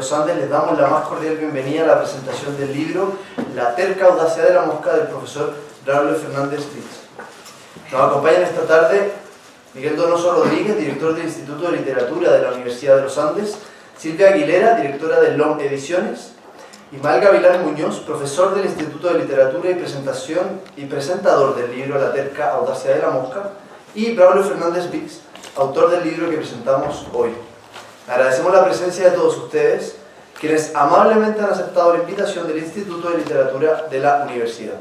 los Andes les damos la más cordial bienvenida a la presentación del libro La terca audacia de la mosca del profesor Braulio Fernández Vix. Nos acompañan esta tarde Miguel Donoso Rodríguez, director del Instituto de Literatura de la Universidad de los Andes, Silvia Aguilera, directora de LOM Ediciones, Ismael Gavilán Muñoz, profesor del Instituto de Literatura y presentador del libro La terca audacia de la mosca, y Braulio Fernández Vix, autor del libro que presentamos hoy. Agradecemos la presencia de todos ustedes, quienes amablemente han aceptado la invitación del Instituto de Literatura de la Universidad.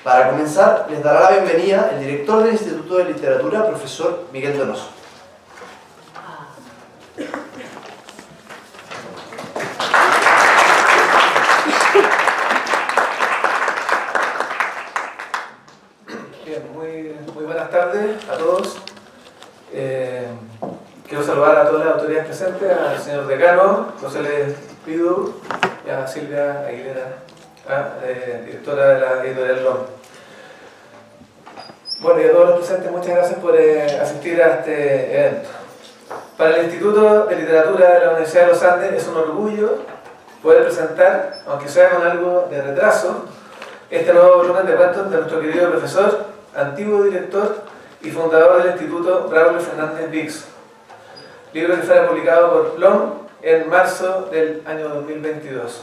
Para comenzar, les dará la bienvenida el director del Instituto de Literatura, profesor Miguel Donoso. Bien, muy buenas tardes a todos. Quiero saludar a todas las autoridades presentes, al señor decano, José Les Pido, y a Silvia Aguilera, directora de la editorial LOM. Bueno, y a todos los presentes, muchas gracias por asistir a este evento. Para el Instituto de Literatura de la Universidad de los Andes es un orgullo poder presentar, aunque sea con algo de retraso, este nuevo volumen de cuentos de nuestro querido profesor, antiguo director y fundador del Instituto Braulio Fernández Vix. Libro que fue publicado por LOM en marzo del año 2022.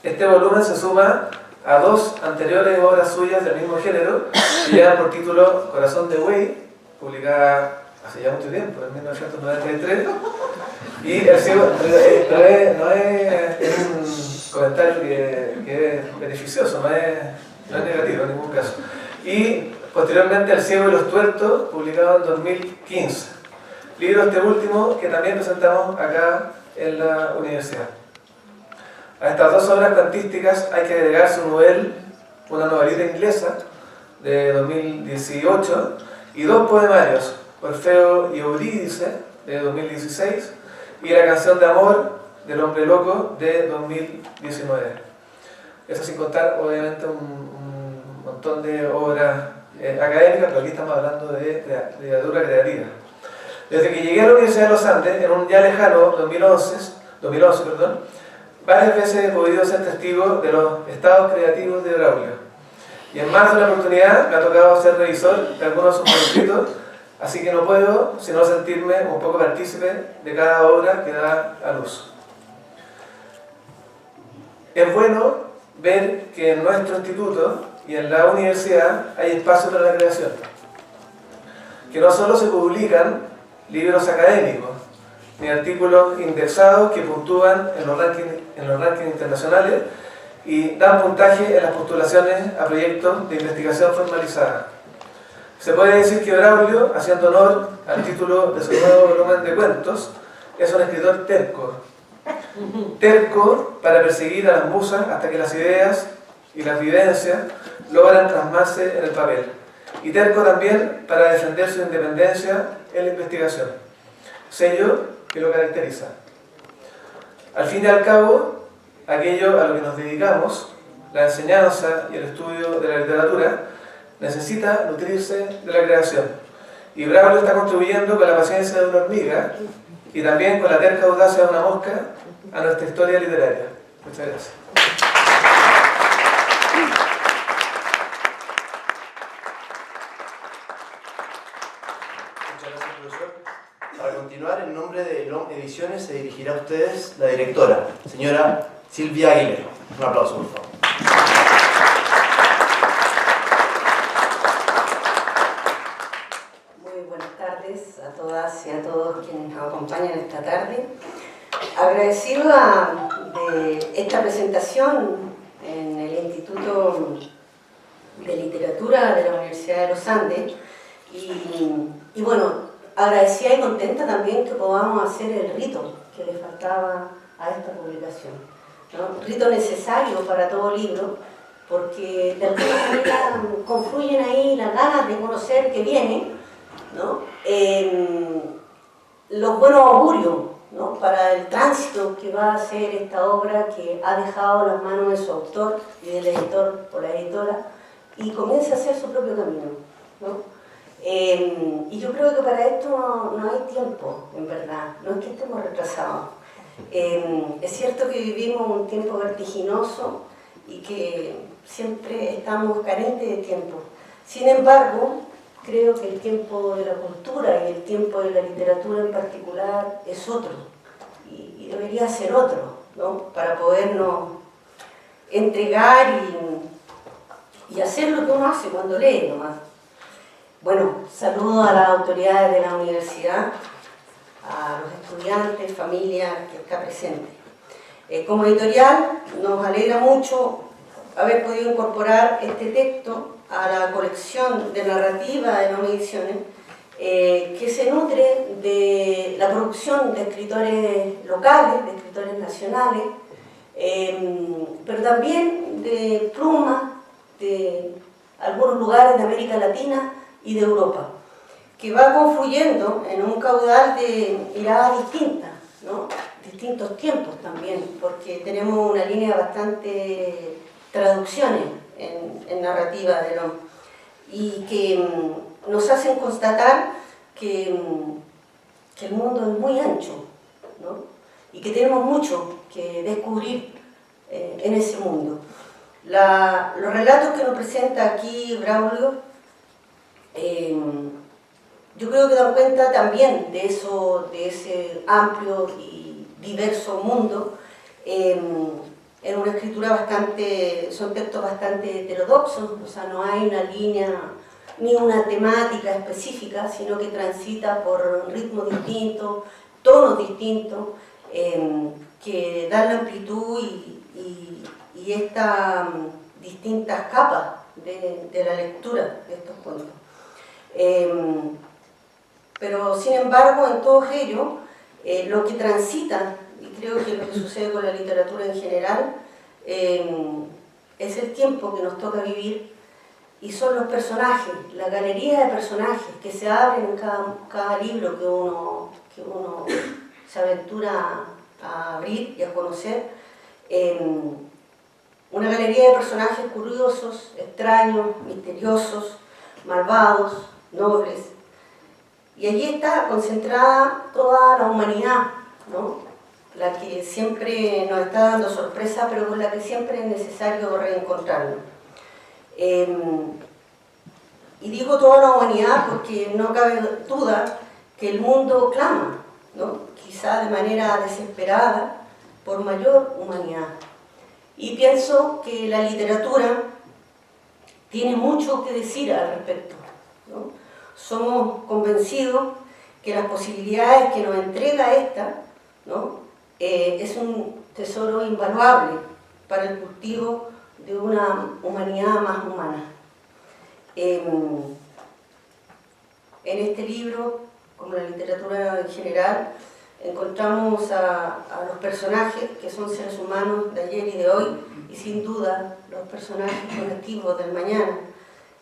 Este volumen se suma a dos anteriores obras suyas del mismo género que llevan por título Corazón de Buey, publicada hace ya mucho tiempo, en 1993, y el ciego, no es un comentario que es beneficioso, no es negativo en ningún caso. Y posteriormente El ciego y los tuertos, publicado en 2015. Libro este último que también presentamos acá en la universidad. A estas dos obras cuentísticas hay que agregar su una novelita inglesa de 2018 y dos poemarios, Orfeo y Eurídice de 2016 y La canción de amor del hombre loco de 2019. Eso sin contar obviamente un montón de obras académicas, pero aquí estamos hablando de literatura creativa. Desde que llegué a la Universidad de los Andes, en un ya lejano 2011, varias veces he podido ser testigo de los estados creativos de Braulio. Y en más de una oportunidad me ha tocado ser revisor de algunos de sus manuscritos, así que no puedo sino sentirme un poco partícipe de cada obra que da a luz. Es bueno ver que en nuestro instituto y en la universidad hay espacio para la creación, que no solo se publican libros académicos, ni artículos indexados que puntúan en los rankings internacionales y dan puntaje en las postulaciones a proyectos de investigación formalizada. Se puede decir que Braulio, haciendo honor al título de su nuevo volumen de cuentos, es un escritor terco. Terco para perseguir a las musas hasta que las ideas y las vivencias logran plasmarse en el papel. Y terco también para defender su independencia en la investigación, sello que lo caracteriza. Al fin y al cabo, aquello a lo que nos dedicamos, la enseñanza y el estudio de la literatura, necesita nutrirse de la creación. Y Braulio está contribuyendo con la paciencia de una hormiga y también con la terca audacia de una mosca a nuestra historia literaria. Muchas gracias. Para continuar, en nombre de LOM Ediciones se dirigirá a ustedes la directora, señora Silvia Aguilera. Un aplauso, por favor. Muy buenas tardes a todas y a todos quienes nos acompañan esta tarde. Agradecida de esta presentación en el Instituto de Literatura de la Universidad de los Andes y bueno, agradecida y contenta también que podamos hacer el rito que le faltaba a esta publicación, ¿no? Rito necesario para todo libro, porque de alguna manera confluyen ahí las ganas de conocer que viene, ¿no? Los buenos augurios, ¿no? Para el tránsito que va a ser esta obra que ha dejado las manos de su autor y del editor o la editora y comienza a hacer su propio camino, ¿no? Y yo creo que para esto no hay tiempo, en verdad, no es que estemos retrasados. Es cierto que vivimos un tiempo vertiginoso y que siempre estamos carentes de tiempo. Sin embargo, creo que el tiempo de la cultura y el tiempo de la literatura en particular es otro, y debería ser otro, ¿no? Para podernos entregar y hacer lo que uno hace cuando lee nomás. Bueno, saludo a las autoridades de la universidad, a los estudiantes, familia que está presente. Como editorial, nos alegra mucho haber podido incorporar este texto a la colección de narrativa de NOM Ediciones, que se nutre de la producción de escritores locales, de escritores nacionales, pero también de plumas de algunos lugares de América Latina y de Europa, que va confluyendo en un caudal de miradas distintas, ¿no? Distintos tiempos también, porque tenemos una línea bastante traducciones en narrativa de NOM, y que nos hacen constatar que el mundo es muy ancho, ¿no? Y que tenemos mucho que descubrir en ese mundo. Los relatos que nos presenta aquí Braulio, yo creo que dan cuenta también de ese amplio y diverso mundo, en una escritura son textos bastante heterodoxos, o sea, no hay una línea ni una temática específica, sino que transita por ritmos distintos, tonos distintos, que dan la amplitud y estas distintas capas de la lectura de estos cuentos. Pero sin embargo, en todos ellos, lo que transita, y creo que lo que sucede con la literatura en general, es el tiempo que nos toca vivir, y son los personajes, la galería de personajes que se abren en cada libro que uno se aventura a abrir y a conocer. Una galería de personajes curiosos, extraños, misteriosos, malvados, nobles. Y allí está concentrada toda la humanidad, ¿no? La que siempre nos está dando sorpresa, pero con la que siempre es necesario reencontrarnos. Y digo toda la humanidad porque no cabe duda que el mundo clama, ¿no? Quizá de manera desesperada, por mayor humanidad. Y pienso que la literatura tiene mucho que decir al respecto, ¿no? Somos convencidos que las posibilidades que nos entrega esta, ¿no? Es un tesoro invaluable para el cultivo de una humanidad más humana. En este libro, como la literatura en general, encontramos a los personajes que son seres humanos de ayer y de hoy, y sin duda los personajes colectivos del mañana.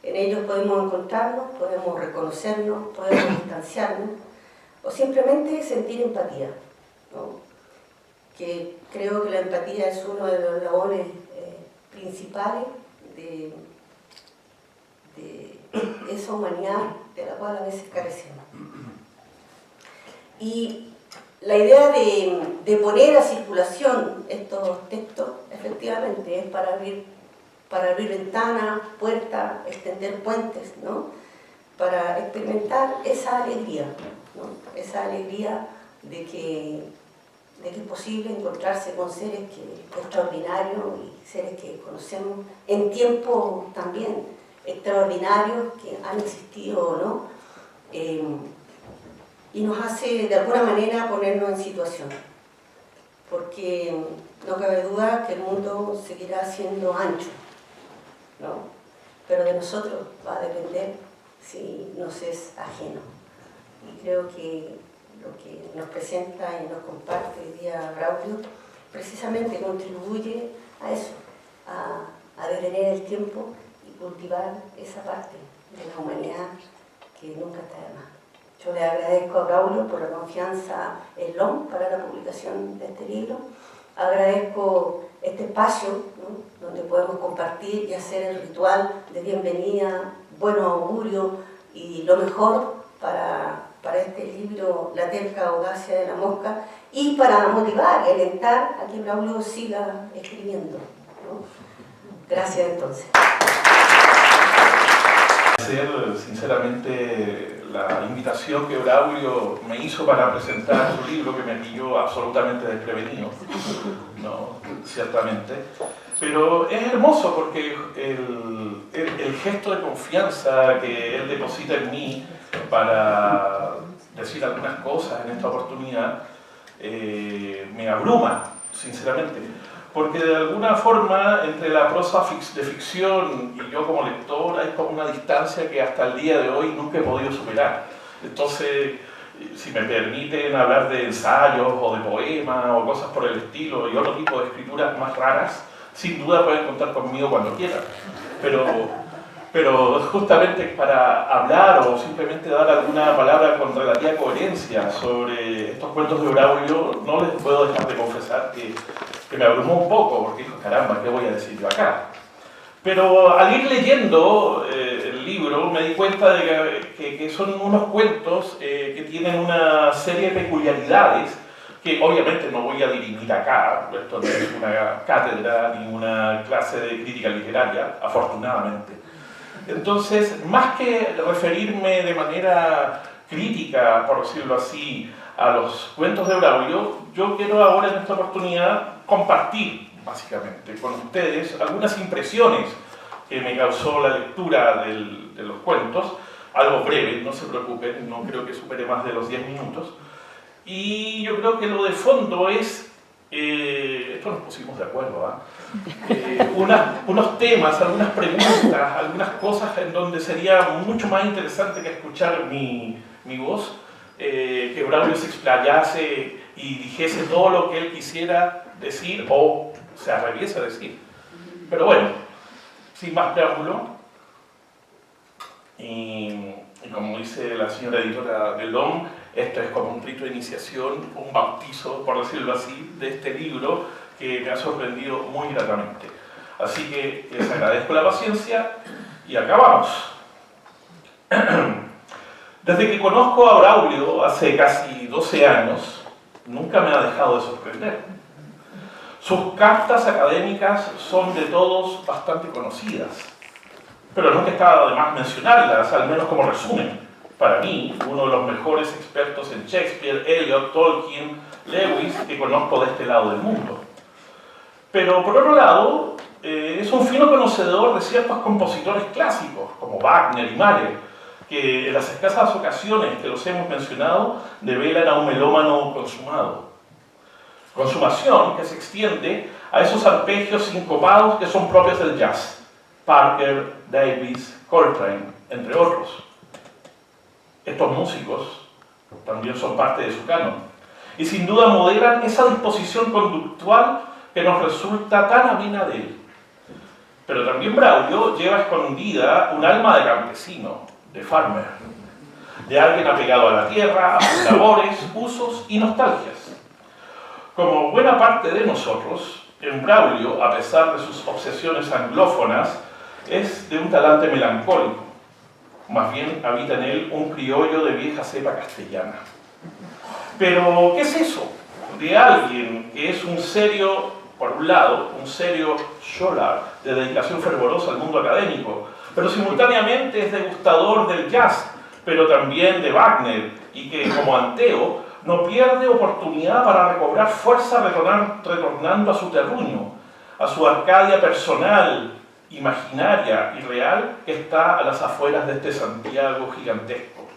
En ellos podemos encontrarnos, podemos reconocernos, podemos distanciarnos, o simplemente sentir empatía, ¿no? Que creo que la empatía es uno de los labores principales de esa humanidad de la cual a veces carecemos. Y la idea de poner a circulación estos textos, efectivamente, es para abrir ventanas, puertas, extender puentes, ¿no? Para experimentar esa alegría, ¿no? Esa alegría de que es posible encontrarse con seres extraordinarios y seres que conocemos en tiempos también extraordinarios que han existido o no, y nos hace de alguna manera ponernos en situación, porque no cabe duda que el mundo seguirá siendo ancho, ¿no? Pero de nosotros va a depender si nos es ajeno. Y creo que lo que nos presenta y nos comparte hoy día Braulio precisamente contribuye a eso, a detener el tiempo y cultivar esa parte de la humanidad que nunca está de más. Yo le agradezco a Braulio por la confianza en LOM para la publicación de este libro. Agradezco este espacio, ¿no? Donde podemos compartir y hacer el ritual de bienvenida, buen augurio y lo mejor para para este libro La terca audacia de la mosca y para motivar y alentar a que Braulio siga escribiendo, ¿no? Gracias entonces. Sinceramente la invitación que Braulio me hizo para presentar su libro, que me pilló absolutamente desprevenido, ¿no? Ciertamente, pero es hermoso porque el gesto de confianza que él deposita en mí para decir algunas cosas en esta oportunidad me abruma, sinceramente. Porque de alguna forma, entre la prosa de ficción y yo como lector, hay como una distancia que hasta el día de hoy nunca he podido superar. Entonces, si me permiten hablar de ensayos o de poemas o cosas por el estilo y otro tipo de escrituras más raras, sin duda pueden contar conmigo cuando quieran. Pero justamente para hablar o simplemente dar alguna palabra con relativa coherencia sobre estos cuentos de Braulio, no les puedo dejar de confesar que me abrumó un poco, porque dijo, caramba, ¿qué voy a decir yo acá? Pero al ir leyendo el libro me di cuenta de que son unos cuentos que tienen una serie de peculiaridades que obviamente no voy a dirimir acá, esto no es una cátedra ni una clase de crítica literaria, afortunadamente. Entonces, más que referirme de manera crítica, por decirlo así, a los cuentos de Braulio, yo quiero ahora en esta oportunidad compartir, básicamente, con ustedes algunas impresiones que me causó la lectura de los cuentos, algo breve, no se preocupen, no creo que supere más de los 10 minutos, y yo creo que lo de fondo es, esto nos pusimos de acuerdo, unos temas, algunas preguntas, algunas cosas en donde sería mucho más interesante que escuchar mi voz, que Braulio se explayase y dijese todo lo que él quisiera decir o se atreviese a decir. Pero bueno, sin más preámbulo, y como dice la señora editora del DOM, esto es como un rito de iniciación, un bautizo, por decirlo así, de este libro que me ha sorprendido muy gratamente. Así que les agradezco la paciencia y acabamos. Desde que conozco a Braulio hace casi 12 años, nunca me ha dejado de sorprender. Sus cartas académicas son de todos bastante conocidas, pero nunca está de más mencionarlas, al menos como resumen. Para mí, uno de los mejores expertos en Shakespeare, Eliot, Tolkien, Lewis, que conozco de este lado del mundo. Pero por otro lado, es un fino conocedor de ciertos compositores clásicos, como Wagner y Mahler, que en las escasas ocasiones que los hemos mencionado, develan a un melómano consumado. Consumación que se extiende a esos arpegios sincopados que son propios del jazz, Parker, Davis, Coltrane, entre otros. Estos músicos también son parte de su canon, y sin duda moderan esa disposición conductual que nos resulta tan amena de él. Pero también Braulio lleva escondida un alma de campesino, de farmer, de alguien apegado a la tierra, a sus labores, usos y nostalgias. Como buena parte de nosotros, en Braulio, a pesar de sus obsesiones anglófonas, es de un talante melancólico. Más bien habita en él un criollo de vieja cepa castellana. Pero, ¿qué es eso? De alguien que es un serio, por un lado, un serio scholar de dedicación fervorosa al mundo académico, pero simultáneamente es degustador del jazz, pero también de Wagner, y que, como Anteo, no pierde oportunidad para recobrar fuerza retornando a su terruño, a su Arcadia personal, imaginaria y real, que está a las afueras de este Santiago gigantesco.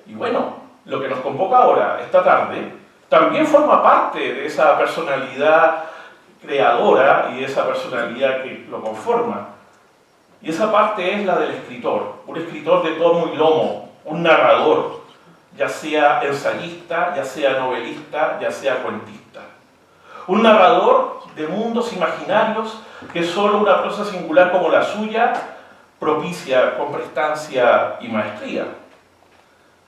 Y bueno, lo que nos convoca ahora, esta tarde, también forma parte de esa personalidad creadora y de esa personalidad que lo conforma. Y esa parte es la del escritor, un escritor de tomo y lomo, un narrador, ya sea ensayista, ya sea novelista, ya sea cuentista. Un narrador de mundos imaginarios que solo una prosa singular como la suya propicia con prestancia y maestría.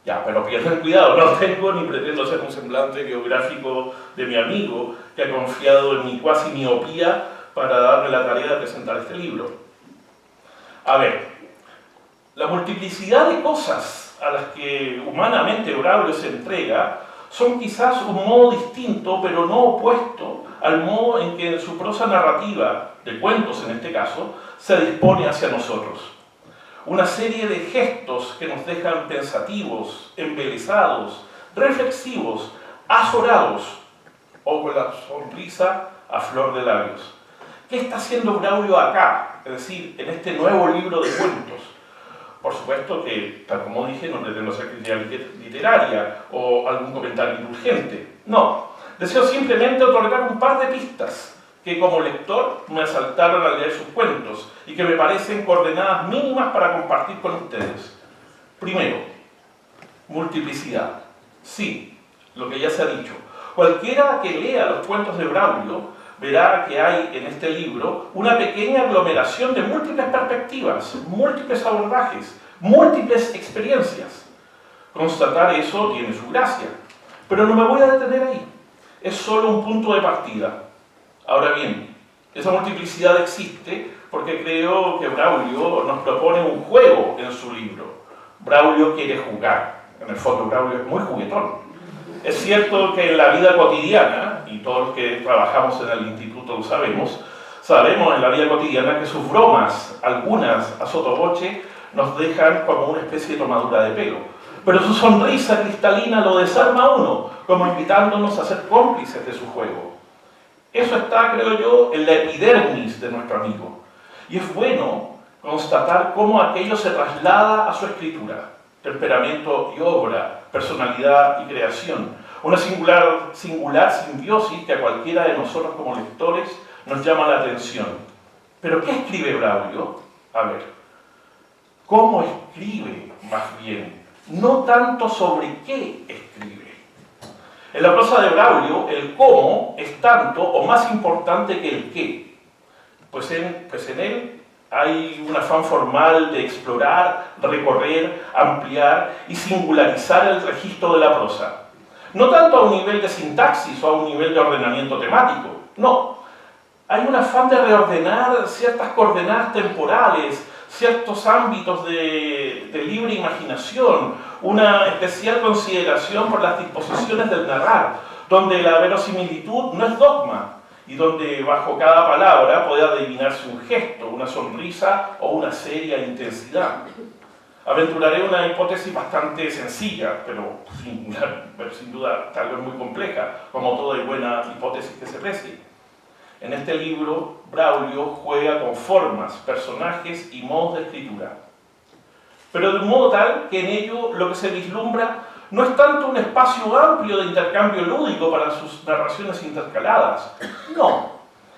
Ya, pero pierden cuidado, no tengo ni pretendo ser un semblante biográfico de mi amigo que ha confiado en mi cuasi miopía para darme la tarea de presentar este libro. A ver, la multiplicidad de cosas a las que humanamente Braulio se entrega son quizás un modo distinto, pero no opuesto, al modo en que en su prosa narrativa, de cuentos en este caso, se dispone hacia nosotros. Una serie de gestos que nos dejan pensativos, embelesados, reflexivos, azorados o con la sonrisa a flor de labios. ¿Qué está haciendo Braulio acá? Es decir, en este nuevo libro de cuentos. Por supuesto que, tal como dije, no pretendo ser crítica literaria o algún comentario indulgente. No, deseo simplemente otorgar un par de pistas que como lector me asaltaron al leer sus cuentos y que me parecen coordenadas mínimas para compartir con ustedes. Primero, multiplicidad. Sí, lo que ya se ha dicho. Cualquiera que lea los cuentos de Braulio verá que hay en este libro una pequeña aglomeración de múltiples perspectivas, múltiples abordajes, múltiples experiencias. Constatar eso tiene su gracia, pero no me voy a detener ahí. Es solo un punto de partida. Ahora bien, esa multiplicidad existe porque creo que Braulio nos propone un juego en su libro. Braulio quiere jugar. En el fondo, Braulio es muy juguetón. Es cierto que en la vida cotidiana, y todos los que trabajamos en el instituto lo sabemos en la vida cotidiana que sus bromas, algunas a sotavoce, nos dejan como una especie de tomadura de pelo. Pero su sonrisa cristalina lo desarma a uno, como invitándonos a ser cómplices de su juego. Eso está, creo yo, en la epidermis de nuestro amigo. Y es bueno constatar cómo aquello se traslada a su escritura. Temperamento y obra, personalidad y creación. Una singular simbiosis que a cualquiera de nosotros como lectores nos llama la atención. ¿Pero qué escribe Braulio? A ver, ¿cómo escribe más bien? No tanto sobre qué escribe. En la prosa de Braulio, el cómo es tanto o más importante que el qué. Pues en él hay un afán formal de explorar, recorrer, ampliar y singularizar el registro de la prosa. No tanto a un nivel de sintaxis o a un nivel de ordenamiento temático, no. Hay un afán de reordenar ciertas coordenadas temporales, ciertos ámbitos de libre imaginación, una especial consideración por las disposiciones del narrar, donde la verosimilitud no es dogma, y donde bajo cada palabra puede adivinarse un gesto, una sonrisa o una seria intensidad. Aventuraré una hipótesis bastante sencilla, pero sin duda tal vez muy compleja, como toda buena hipótesis que se precie. En este libro, Braulio juega con formas, personajes y modos de escritura. Pero de un modo tal que en ello lo que se vislumbra no es tanto un espacio amplio de intercambio lúdico para sus narraciones intercaladas. No,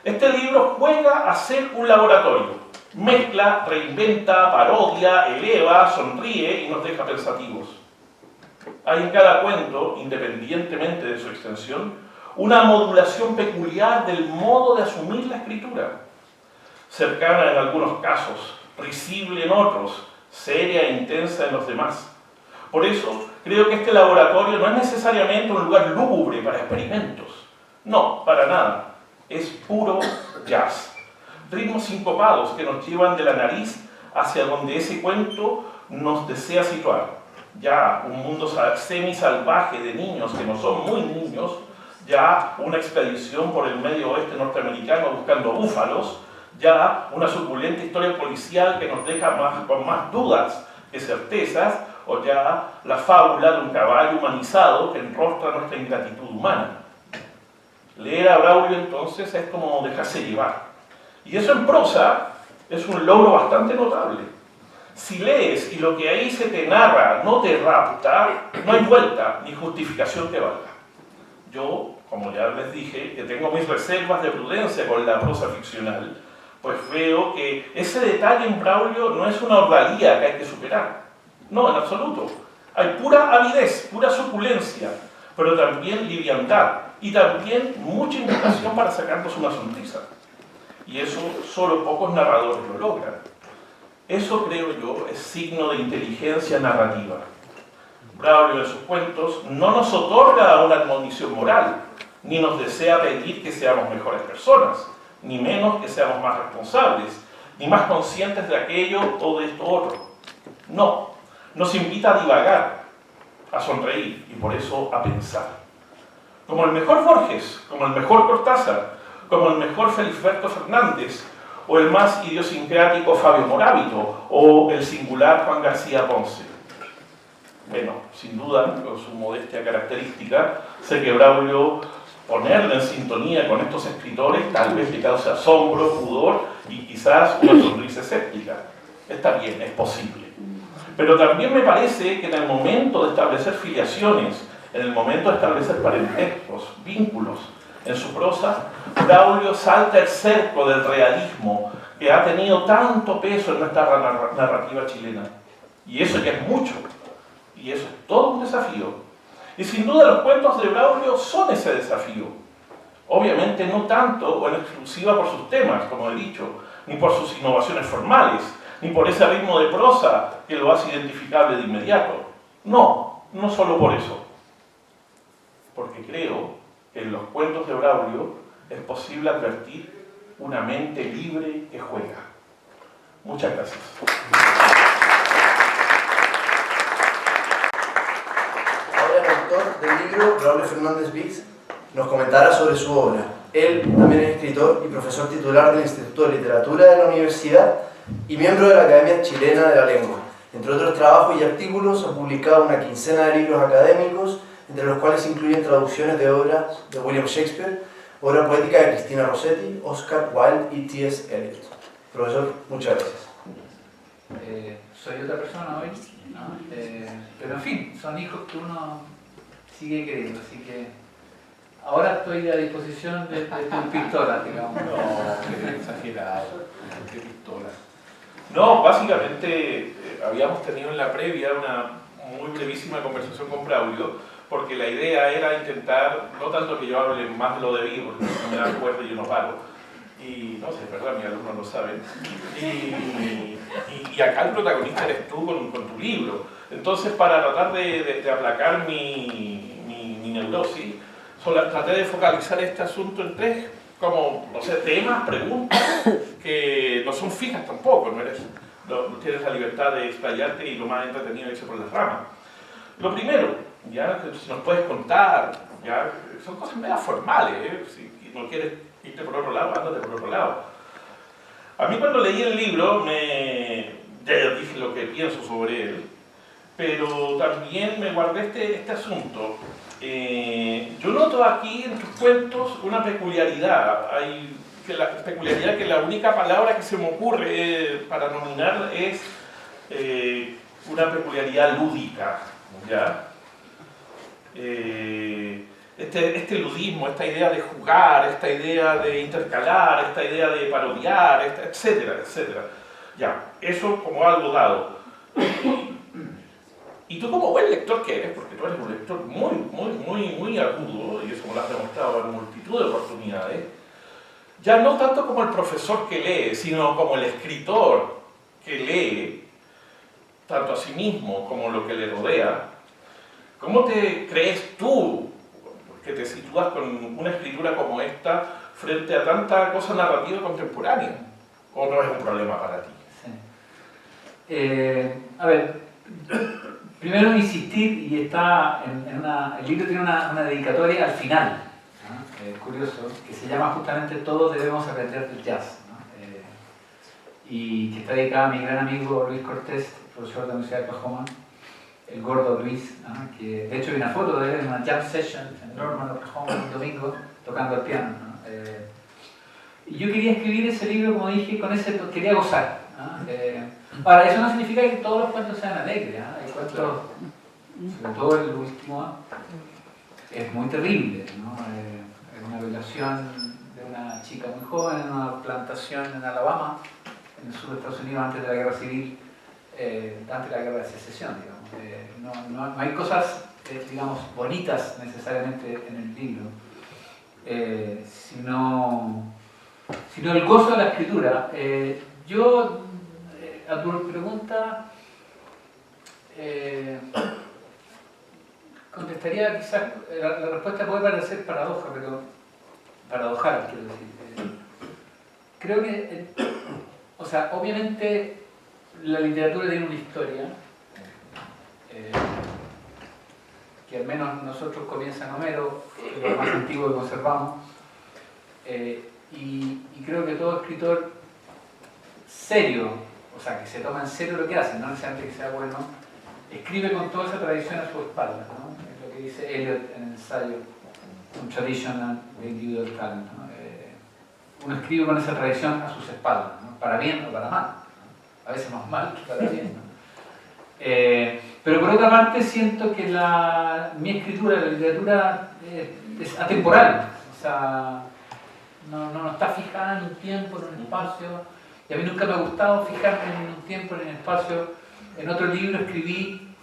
este libro juega a ser un laboratorio. Mezcla, reinventa, parodia, eleva, sonríe y nos deja pensativos. Hay en cada cuento, independientemente de su extensión, una modulación peculiar del modo de asumir la escritura. Cercana en algunos casos, risible en otros, seria e intensa en los demás. Por eso, creo que este laboratorio no es necesariamente un lugar lúgubre para experimentos. No, para nada. Es puro jazz. Ritmos sincopados que nos llevan de la nariz hacia donde ese cuento nos desea situar. Ya un mundo semi-salvaje de niños que no son muy niños, ya una expedición por el medio oeste norteamericano buscando búfalos, ya una suculenta historia policial que nos deja con más dudas que certezas, o ya la fábula de un caballo humanizado que enrostra nuestra ingratitud humana. Leer a Braulio entonces es como dejarse llevar. Y eso en prosa es un logro bastante notable. Si lees y lo que ahí se te narra no te rapta, no hay vuelta ni justificación que valga. Yo, como ya les dije, que tengo mis reservas de prudencia con la prosa ficcional, pues veo que ese detalle en Braulio no es una ordalía que hay que superar. No, en absoluto. Hay pura avidez, pura suculencia, pero también liviandad y también mucha invitación para sacarnos una sonrisa. Y eso solo pocos narradores lo logran. Eso, creo yo, es signo de inteligencia narrativa. Braulio en sus cuentos no nos otorga una admonición moral, ni nos desea pedir que seamos mejores personas, ni menos que seamos más responsables, ni más conscientes de aquello o de esto otro. No, nos invita a divagar, a sonreír y por eso a pensar. Como el mejor Borges, como el mejor Cortázar, como el mejor Felisberto Fernández, o el más idiosincrático Fabio Morábito, o el singular Juan García Ponce. Bueno, sin duda, con su modestia característica, sé que Braulio, ponerle en sintonía con estos escritores, tal vez le cause asombro, pudor y quizás una sonrisa escéptica. Está bien, es posible. Pero también me parece que en el momento de establecer filiaciones, en el momento de establecer parentescos, vínculos, en su prosa, Braulio salta el cerco del realismo que ha tenido tanto peso en nuestra narrativa chilena. Y eso ya es mucho. Y eso es todo un desafío. Y sin duda los cuentos de Braulio son ese desafío. Obviamente no tanto o en exclusiva por sus temas, como he dicho, ni por sus innovaciones formales, ni por ese ritmo de prosa que lo hace identificable de inmediato. No, no solo por eso. Porque creo que en los cuentos de Braulio es posible advertir una mente libre que juega. Muchas gracias. Ahora el autor del libro, Braulio Fernández Vix, nos comentará sobre su obra. Él también es escritor y profesor titular del Instituto de Literatura de la Universidad y miembro de la Academia Chilena de la Lengua. Entre otros trabajos y artículos, ha publicado una quincena de libros académicos, entre los cuales se incluyen traducciones de obras de William Shakespeare, obra poética de Cristina Rossetti, Oscar Wilde y T.S. Eliot. Profesor, muchas gracias. Soy otra persona hoy, ¿no? Pero en fin, son hijos que uno sigue queriendo, así que ahora estoy a disposición de tu pistola, digamos. No, qué exagerado, qué pistola. No, básicamente habíamos tenido en la previa una muy brevísima conversación con Braulio, porque la idea era intentar, no tanto que yo hable más de lo debido, porque no me da acuerdo y yo no paro, y no sé, es verdad, mis alumnos lo saben, y acá el protagonista eres tú con tu libro. Entonces, para tratar de aplacar mi neurosis, traté de focalizar este asunto en tres, como, no sé, temas, preguntas, que no son fijas tampoco, no tienes la libertad de explayarte y lo más entretenido irse por las ramas. Lo primero, ya, si nos puedes contar, ya, son cosas medio formales, si no quieres irte por otro lado, ándate por otro lado. A mí cuando leí el libro dije lo que pienso sobre él, pero también me guardé este asunto. Yo noto aquí en tus cuentos una peculiaridad. La peculiaridad que la única palabra que se me ocurre para nominar es una peculiaridad lúdica, ¿ya? Este ludismo, esta idea de jugar, esta idea de intercalar, esta idea de parodiar, etcétera, etcétera. Ya, eso como algo dado. Y tú como buen lector que eres, porque tú eres un lector muy agudo, y eso me lo has demostrado en multitud de oportunidades, ya no tanto como el profesor que lee, sino como el escritor que lee, tanto a sí mismo como lo que le rodea. ¿Cómo te crees tú que te sitúas con una escritura como esta frente a tanta cosa narrativa contemporánea? ¿O no es un problema para ti? Sí. A ver, primero insistir, y está el libro tiene una dedicatoria al final, ¿no? Curioso, que se llama justamente Todos debemos aprender del jazz, ¿no? Y que está dedicada a mi gran amigo Luis Cortés, profesor de la Universidad de Oklahoma, el gordo Luis, ¿no? Que de hecho hay una foto de él en una jam session en Norman, Oklahoma, un domingo, tocando el piano, ¿no? Y yo quería escribir ese libro, como dije, quería gozar, ¿no? Ahora, eso no significa que todos los cuentos sean alegres, ¿no? Hay cuentos, sobre todo el último, es muy terrible, ¿no? Es una violación de una chica muy joven en una plantación en Alabama, en el sur de Estados Unidos, antes de la guerra civil, antes de la guerra de secesión, digamos. No hay cosas, digamos, bonitas necesariamente en el libro, sino el gozo de la escritura. Yo, a tu pregunta, contestaría quizás, la respuesta puede parecer paradojal, quiero decir. Creo que, o sea, obviamente la literatura tiene una historia, que al menos nosotros comienza en Homero, que es lo más antiguo que conservamos, y creo que todo escritor serio, o sea, que se toma en serio lo que hace, no necesariamente que sea bueno, escribe con toda esa tradición a su espalda, ¿no? Es lo que dice Eliot en el ensayo Un Tradition and the Individual Talent, ¿no? Uno escribe con esa tradición a sus espaldas, ¿no? Para bien o para mal, ¿no? A veces más mal que para bien, ¿no? Pero por otra parte siento que mi escritura, la literatura, es atemporal, o sea, no está fijada en un tiempo, en un espacio, y a mí nunca me ha gustado fijarme en un tiempo, en un espacio. En otro libro escribí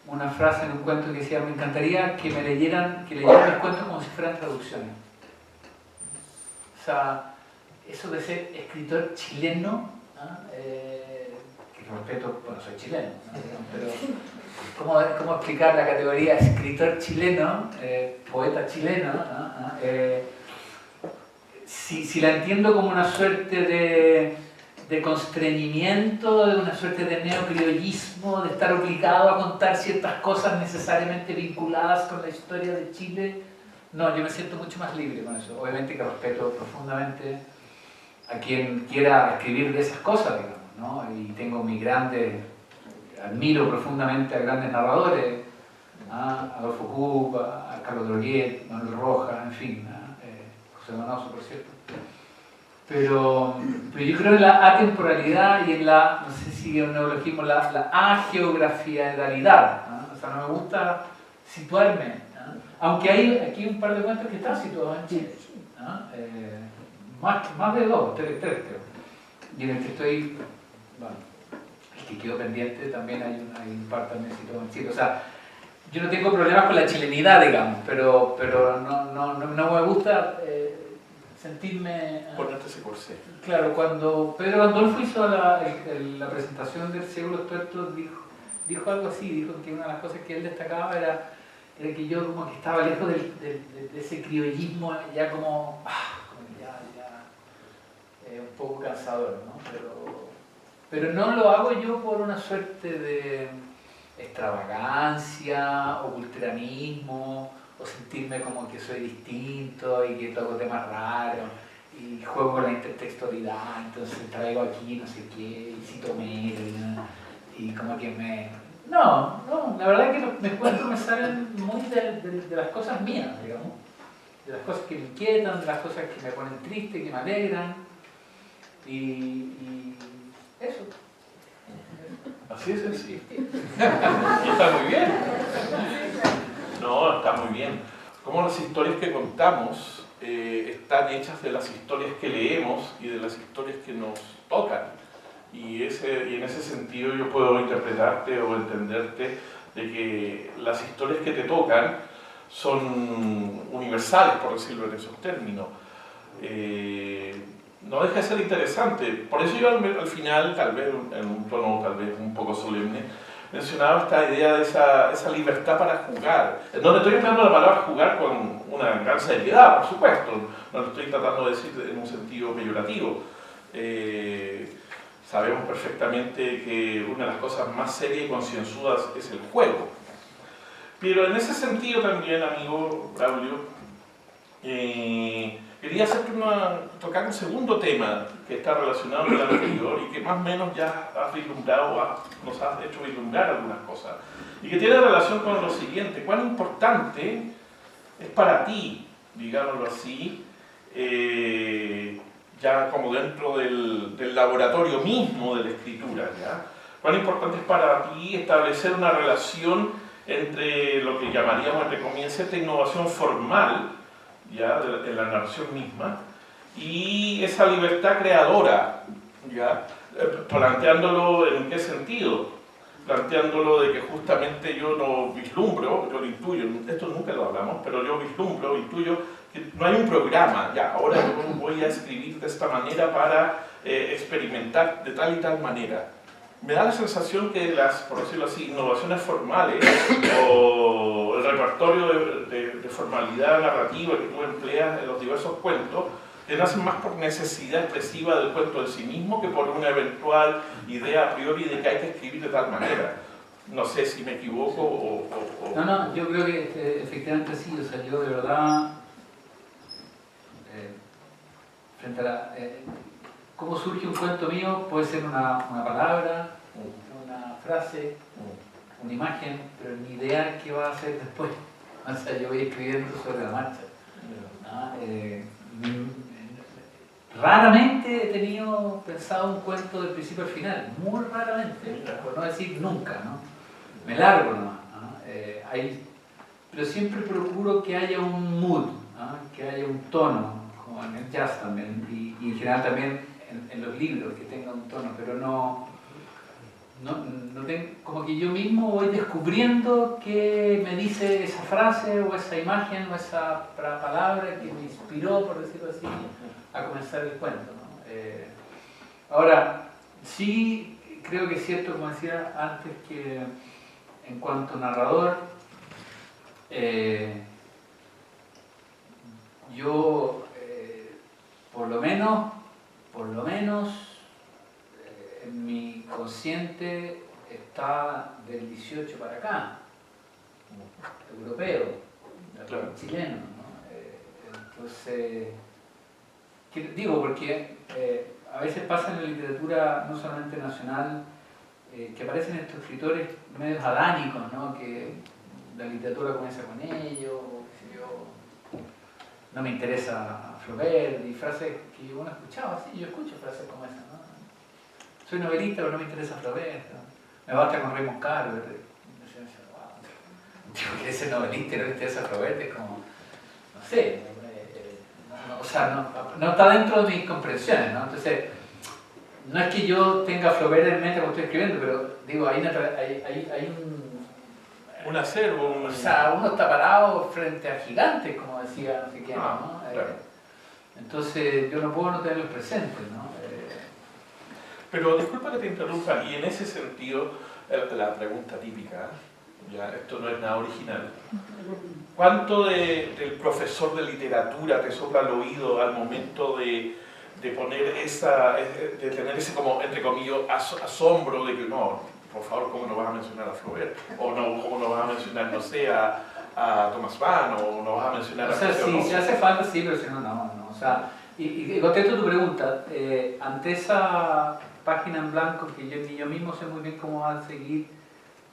una frase en un cuento que decía: me encantaría que leyeran mis cuentos como si fueran traducciones. O sea, eso de ser escritor chileno, ¿no? Que respeto, bueno, soy chileno, ¿no? Pero ¿cómo explicar la categoría escritor chileno, poeta chileno, ¿no? Si la entiendo como una suerte de constreñimiento, de una suerte de neocriollismo, de estar obligado a contar ciertas cosas necesariamente vinculadas con la historia de Chile, no, yo me siento mucho más libre con eso. Obviamente que respeto profundamente a quien quiera escribir de esas cosas, digamos, ¿no? Y tengo admiro profundamente a grandes narradores, a Adolfo Kup, a Carlos Droguet, Manuel Rojas, en fin, José Donoso, por cierto. Pero yo creo en la atemporalidad y en la, no sé si es un neologismo, la ageografialidad, ¿no? O sea, no me gusta situarme, ¿no? Aunque hay aquí un par de cuentos que están situados en Chile, ¿no? Más de tres creo. Y en el que estoy, bueno, el que quedó pendiente también hay un par también situado en Chile. O sea, yo no tengo problemas con la chilenidad, digamos, pero no me gusta sentirme... Ponerte ese corsé. Claro, cuando Pedro Gandolfo hizo la presentación del Ciego los Tuertos, dijo algo así, dijo que una de las cosas que él destacaba era que yo como que estaba lejos de ese criollismo, ya como un poco cansador, ¿no? Pero no lo hago yo por una suerte de extravagancia o culturanismo, o sentirme como que soy distinto y que toco temas raros y juego con la intertextualidad, entonces traigo aquí no sé qué y cito Homero y como que No, la verdad es que mis cuentos me salen muy de las cosas mías, digamos, de las cosas que me inquietan, de las cosas que me ponen triste, que me alegran y eso. Así es sencillo. Y está muy bien. No, está muy bien. Como las historias que contamos están hechas de las historias que leemos y de las historias que nos tocan. Y en ese sentido yo puedo interpretarte o entenderte de que las historias que te tocan son universales, por decirlo en esos términos. No deja de ser interesante. Por eso yo al final, tal vez en un tono tal vez un poco solemne, mencionaba esta idea de esa libertad para jugar. No le estoy empleando la palabra jugar con una gran seriedad, por supuesto. No lo estoy tratando de decir en un sentido peyorativo. Sabemos perfectamente que una de las cosas más serias y concienzudas es el juego. Pero en ese sentido también, amigo Braulio, quería tocar un segundo tema que está relacionado con el anterior y que más o menos ya has vislumbrado, nos has hecho vislumbrar algunas cosas. Y que tiene relación con lo siguiente: ¿cuán importante es para ti, digámoslo así, ya como dentro del laboratorio mismo de la escritura, ¿ya? ¿Cuán importante es para ti establecer una relación entre lo que llamaríamos, entre comillas, cierta innovación formal, ya, en la narración misma, y esa libertad creadora, ya, planteándolo en qué sentido? Planteándolo de que justamente yo lo vislumbro, yo lo intuyo, esto nunca lo hablamos, pero yo vislumbro, intuyo que no hay un programa, ya, ahora yo voy a escribir de esta manera para experimentar de tal y tal manera. Me da la sensación que las, por decirlo así, innovaciones formales o el repertorio de formalidad narrativa que tú empleas en los diversos cuentos que nacen más por necesidad expresiva del cuento en sí mismo que por una eventual idea a priori de que hay que escribir de tal manera. No sé si me equivoco o... No, yo creo que efectivamente sí, o sea, yo de verdad, frente a la... ¿cómo surge un cuento mío? Puede ser una palabra, una frase, una imagen, pero ni idea qué va a hacer después. O sea, yo voy escribiendo sobre la marcha. Raramente he tenido pensado un cuento del principio al final, muy raramente, por no decir nunca, ¿no? Me largo nomás, ¿no? Pero siempre procuro que haya un mood, ¿no? Que haya un tono, como en el jazz también, y en general también en los libros, que tenga un tono, pero no tengo, como que yo mismo voy descubriendo qué me dice esa frase o esa imagen o esa palabra que me inspiró, por decirlo así, a comenzar el cuento, ¿no? Ahora, sí creo que es cierto, como decía antes, que en cuanto narrador, yo por lo menos en mi consciente está del 18 para acá, europeo, Claro. chileno, ¿no? Entonces, digo porque a veces pasa en la literatura, no solamente nacional, que aparecen estos escritores medios adánicos, ¿no? Que la literatura comienza con ellos, o qué sé yo, no me interesa Flaubert, y frases que uno escuchaba así, yo escucho frases como esas, ¿no? Soy novelista, pero no me interesa Flaubert, ¿no? Me basta con Raymond Carver. Digo que ese novelista y no le interesa Flaubert, es como, no sé, o sea, no está dentro de mis comprensiones, ¿no? Entonces, no es que yo tenga Flaubert en mente cuando estoy escribiendo, pero digo, hay un acervo, o sea, uno está parado frente a gigantes, como decía no sé quién, ¿no? Claro. Entonces, yo no puedo no tenerlos presentes, ¿no? Pero disculpa que te interrumpa, y en ese sentido, la pregunta típica, ya esto no es nada original. ¿Cuánto del profesor de literatura te sopla al oído al momento de poner de tener ese como, entre comillas, asombro de que no, por favor, ¿cómo no vas a mencionar a Flaubert? O no, ¿cómo no vas a mencionar, no sé, a Thomas Mann? O no vas a mencionar a... O sea, si hace falta, sí, pero si no, no. O sea, y contesto tu pregunta, ante esa página en blanco que yo mismo sé muy bien cómo va a seguir,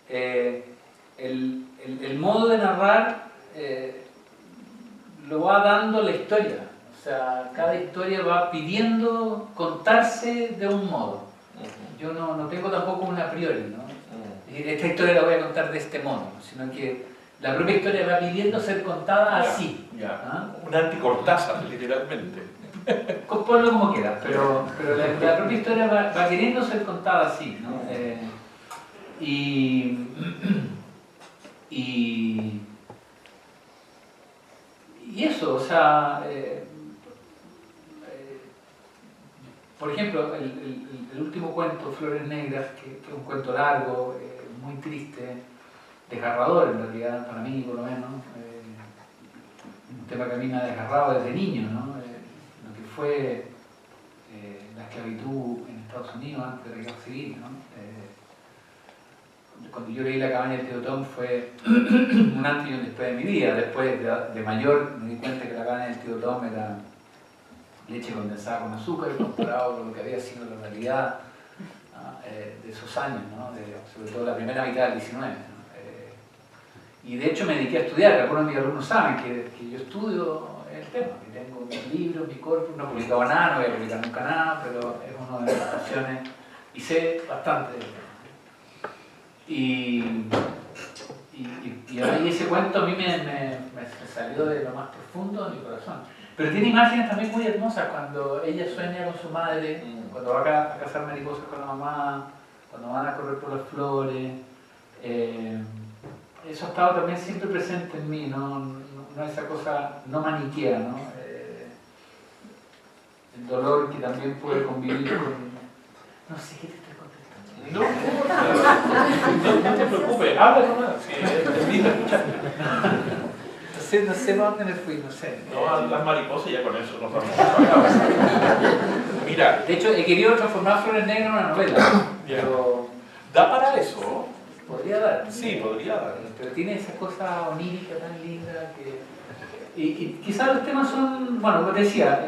el modo de narrar lo va dando la historia. O sea, cada historia va pidiendo contarse de un modo. Yo no tengo tampoco un a priori, ¿no? Esta historia la voy a contar de este modo, sino que la propia historia va pidiendo ser contada así. ¿Ah? Un anti-Cortázar, literalmente. Ponlo como quieras, pero la propia historia va queriendo ser contada así, ¿no? Y eso, o sea, por ejemplo, el último cuento, Flores Negras, que es un cuento largo, muy triste, desgarrador en realidad, para mí por lo menos, un tema que a mí me ha desgarrado desde niño, ¿no? Lo que fue la esclavitud en Estados Unidos antes de la guerra civil, ¿no? Cuando yo leí La cabaña del tío Tom fue un antes y un después de mi vida. Después de mayor me di cuenta que La cabaña del tío Tom era leche condensada con azúcar comparado con lo que había sido la realidad, ¿no? De esos años, ¿no? Sobre todo la primera mitad del 19. ¿no? Y de hecho me dediqué a estudiar. Algunos de mis alumnos saben que yo estudio el tema, que tengo mis libros, mi corpus, no he publicado nada, no voy a publicar nunca nada, pero es una de las pasiones y sé bastante de eso. Y ahí ese cuento a mí me salió de lo más profundo de mi corazón. Pero tiene imágenes también muy hermosas cuando ella sueña con su madre, cuando va a cazar mariposas con la mamá, cuando van a correr por las flores. Eso ha estado también siempre presente en mí, no esa cosa no maniquea, ¿no? El dolor que también puede convivir con... No sé qué te estoy contestando. No te preocupes, habla nomás. Sí, es lindo escuchar. no sé para dónde me fui, no sé. No, las mariposas ya con eso nos vamos. Mira. De hecho, he querido transformar Flores Negras en una novela, pero... ¿Da para eso? Podría dar. Sí, podría dar. Pero tiene esa cosa onírica tan linda que... Y quizás los temas son, bueno, como te decía,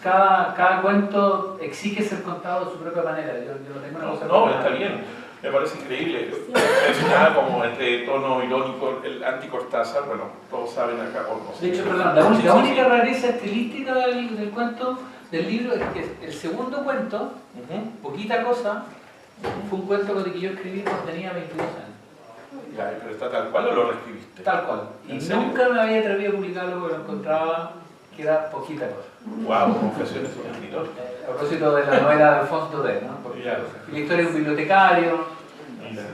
cada cuento exige ser contado de su propia manera. Yo no tengo una cosa... No, está bien. Me parece increíble. Mencionaba como entre tono irónico el anti-Cortázar, bueno, todos saben acá, o no sé. De hecho, perdón, la única rareza estilística del cuento, del libro, es que el segundo cuento, Poquita Cosa, fue un cuento que yo escribí cuando tenía 22 años. Ya, pero está tal cual o lo reescribiste. Tal cual. Y nunca me había atrevido a publicarlo porque lo encontraba que era poquita cosa. Wow, confesiones de un escritor. A propósito de la novela de Alfonso Daudet, ¿no? Porque la historia de un bibliotecario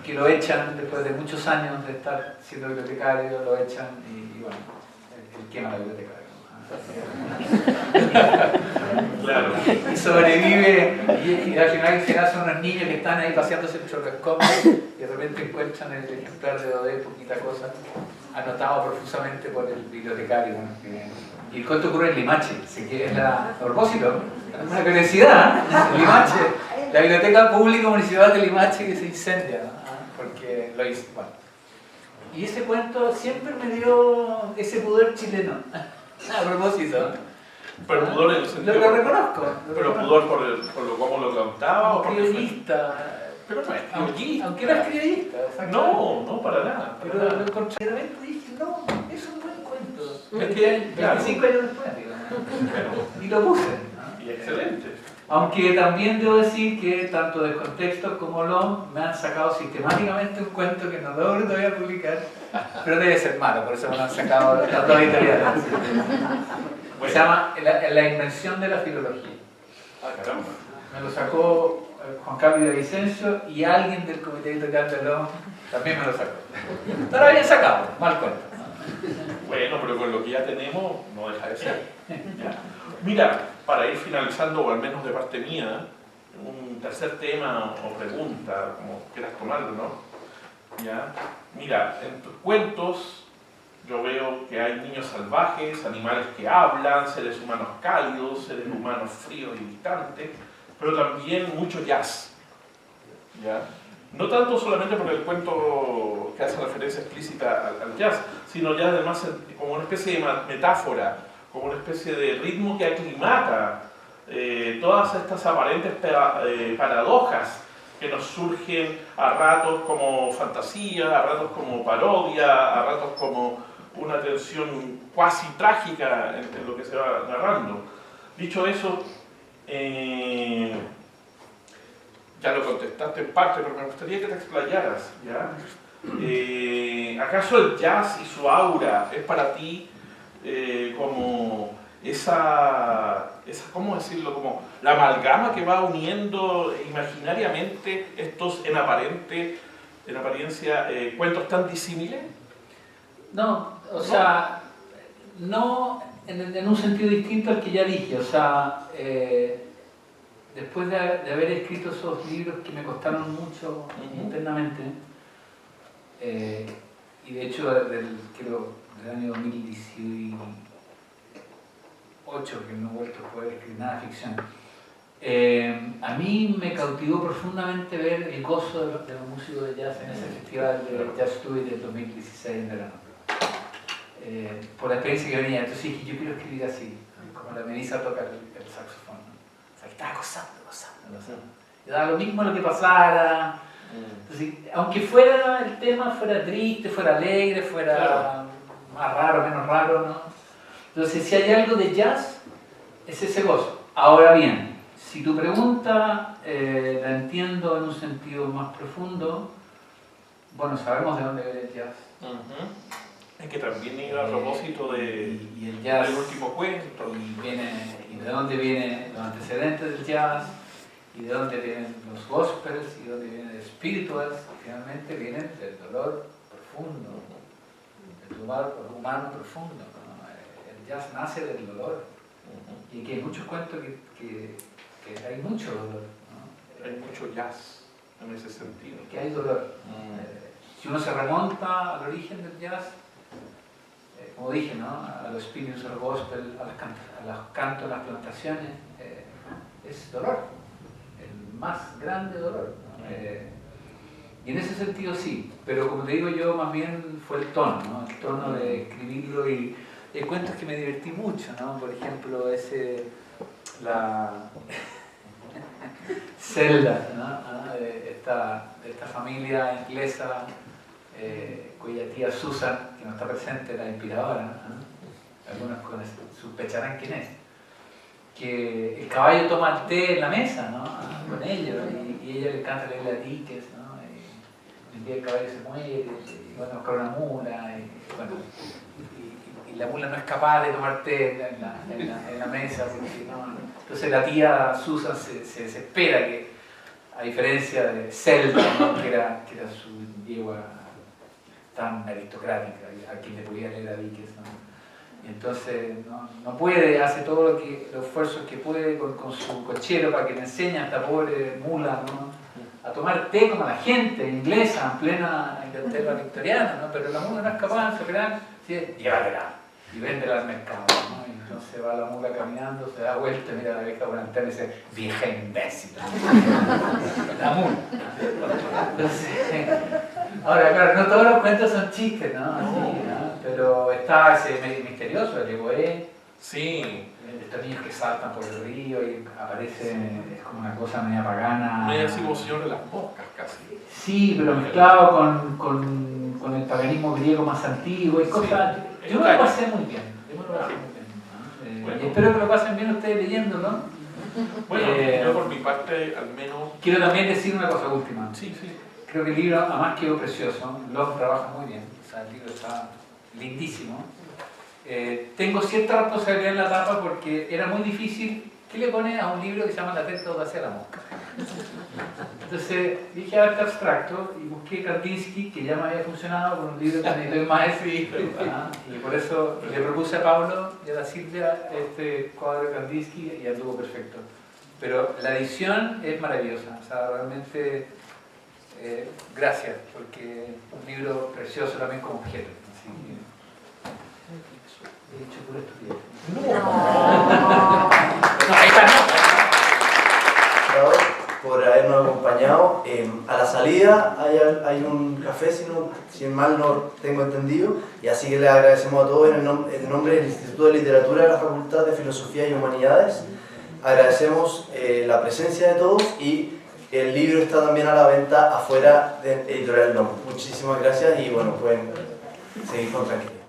que lo echan después de muchos años de estar siendo bibliotecario, lo echan y bueno, él quema la biblioteca. Claro. Y sobrevive y al final se hacen unos niños que están ahí paseándose el chorrascón y de repente encuentran el ejemplar de Daudet, Poquita Cosa, anotado profusamente por el bibliotecario. Y el cuento ocurre en Limache, así que es a propósito, una curiosidad, Limache, la biblioteca pública municipal de Limache que se incendia, ¿no? Porque lo hizo. Bueno. Y ese cuento siempre me dio ese pudor chileno, a propósito. Pero pudor en el sentido... Lo reconozco. Pero pudor por lo cómo lo contaba o por criollista. Pero no es criollista. Aunque no es criollista. No, para nada. Pero lo encontré de repente y dije, no, es un buen cuento. Es que, 25 años después, digamos. Y lo puse. Y excelente. Aunque también debo decir que tanto Descontextos como LOM me han sacado sistemáticamente un cuento que no logro todavía publicar, pero debe ser malo, por eso me lo han sacado las dos editoriales. Se llama La invención de la filología. Ah, caramba. Me lo sacó Juan Carlos Villavicencio y alguien del comité editorial de LOM también me lo sacó. Pero lo habían sacado, mal cuento. Bueno, pero con lo que ya tenemos no deja de ser. ¿Ya? Mira, para ir finalizando, o al menos de parte mía, un tercer tema o pregunta, como quieras tomarlo, ¿no? ¿Ya? Mira, en tus cuentos yo veo que hay niños salvajes, animales que hablan, seres humanos cálidos, seres humanos fríos y distantes, pero también mucho jazz. ¿Ya? No tanto solamente porque el cuento que hace referencia explícita al jazz, sino ya además como una especie de metáfora, como una especie de ritmo que aclimata todas estas aparentes paradojas que nos surgen a ratos como fantasía, a ratos como parodia, a ratos como una tensión cuasi trágica en lo que se va narrando. Dicho eso, ya lo contestaste en parte, pero me gustaría que te explayaras, ¿ya? ¿Acaso el jazz y su aura es para ti como ¿cómo decirlo? Como la amalgama que va uniendo imaginariamente estos en apariencia cuentos tan disímiles? No, o sea, no en un sentido distinto al que ya dije, o sea, después de haber escrito esos libros que me costaron mucho internamente, y de hecho creo del año 2018 que no he vuelto a poder escribir nada de ficción, a mí me cautivó profundamente ver el gozo de los músicos de jazz en ese festival de Jazz Studio del 2016 en verano. Por la experiencia que venía, entonces dije, yo quiero escribir así, como la Melissa toca el saxofón, ¿no? O sea, estaba gozando. Y daba lo mismo lo que pasara. Entonces, aunque fuera el tema fuera triste, fuera alegre, fuera más raro, menos raro, ¿no? Entonces, si hay algo de jazz, es ese gozo. Ahora bien, si tu pregunta la entiendo en un sentido más profundo, bueno, sabemos de dónde viene el jazz. Es que también iba a propósito y el jazz, del último cuento. Y de dónde vienen los antecedentes del jazz, y de dónde vienen los gospels, y de dónde vienen los spirituals, finalmente vienen del dolor profundo, del dolor humano profundo, ¿no? El jazz nace del dolor, y que hay muchos cuentos que hay mucho dolor, ¿no? Hay mucho jazz en ese sentido. Que hay dolor. Si uno se remonta al origen del jazz, como dije, ¿no? A los spirits of gospel, a los cantos, a las plantaciones, es dolor, el más grande dolor, ¿no? Y en ese sentido sí, pero como te digo yo, más bien fue el tono, ¿no? El tono de escribirlo y hay cuentos que me divertí mucho, ¿no? Por ejemplo, la Zelda, ¿no? Esta familia inglesa cuya tía Susan, que no está presente, la inspiradora, ¿no? Algunos sospecharán quién es, que el caballo toma el té en la mesa, ¿no? Con ellos, y ella le canta leerle a Dickens, ¿no? Y el día el caballo se muere, y van a buscar una mula, y la mula no es capaz de tomar té en la mesa, porque no. Entonces la tía Susan se desespera, que a diferencia de Zelda, ¿no? que era su yegua tan aristocrática, a quien le podía leer a Dickens, ¿no? Y entonces no puede, hace todo los esfuerzos que puede con su cochero para que le enseñe a esta pobre mula, ¿no? A tomar té como la gente inglesa en plena Inglaterra victoriana, ¿no? Pero la mula no es capaz de superar, ¿sí? Llévatela y véndela al mercado, ¿no? Y entonces va la mula caminando, se da vuelta, mira a la vieja por la ventana y dice: vieja imbécil. La mula. Entonces, ahora, claro, no todos los cuentos son chistes, ¿no? Así, ¿no? Pero está ese misterioso, el Egoé. Sí. Estos niños que saltan por el río y aparecen, es como una cosa media pagana. Media así como Señor de las Moscas, casi. Sí, pero mezclado con el paganismo griego más antiguo y cosas. Yo me lo pasé muy bien. ¿No? Bueno. Y espero que lo pasen bien ustedes leyéndolo. Bueno, yo por mi parte, al menos... Quiero también decir una cosa última. Sí, sí. Creo que el libro, además, quedó precioso. Love trabaja muy bien. O sea, el libro está lindísimo. Tengo cierta responsabilidad en la tapa porque era muy difícil. ¿Qué le pone a un libro que se llama La terca audacia de la mosca? Entonces dije arte abstracto y busqué Kandinsky, que ya me había funcionado con un libro que necesito más escrito. Y por eso le propuse a Pablo y a la Silvia este cuadro de Kandinsky y anduvo perfecto. Pero la edición es maravillosa. O sea, realmente gracias, porque es un libro precioso también como objeto. Así que, he hecho pura estupidez. No, ahí está, por habernos acompañado. A la salida hay un café, si mal no tengo entendido, y así que les agradecemos a todos en el nombre del Instituto de Literatura de la Facultad de Filosofía y Humanidades. Agradecemos la presencia de todos y el libro está también a la venta afuera de Editorial NOM. Muchísimas gracias y bueno, pueden seguir con tranquilidad.